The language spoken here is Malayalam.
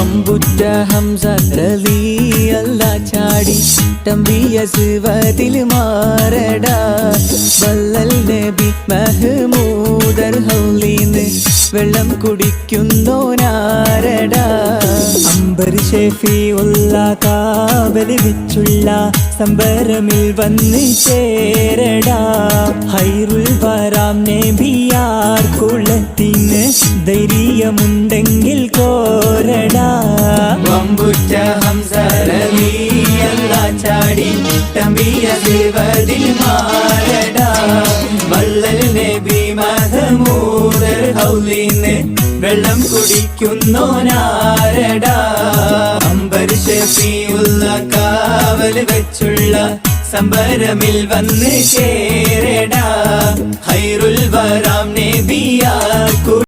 അമ്പുറ്റ ഹംസ റളിയല്ലാഹ് ചാടി തമ്പിയസുവതിൽ മാറടാ വല്ലൽ നബി മഹ്മൂദർ ഹൗലീന്ന് വെള്ളം കുടിക്കുന്നോനാരടാ അംബർ ഷഫീഉള്ള കാവൽ വെച്ചുള്ള സംബരമിൽ വന്ന് ചേരടാ ഹൈറുൽ വരാം നബിയാർ കുളത്തിന് ധൈര്യമുണ്ടെങ്കിൽ കോരടാ അമ്പുറ്റ ഹംസ റളിയല്ലാഹ് ചാടി തമ്പിയസുവതിൽ മാറടാ വല്ലൽ നബി മഹ്മൂദർ ഹൗലീന്ന് വെള്ളം കുടിക്കുന്നോനാരടാ അംബർ ഷഫീഉള്ള കാവൽ വെച്ചുള്ള സംബരമിൽ വന്ന് ചേരടാ ഹൈറുൽ വരാം നബിയാ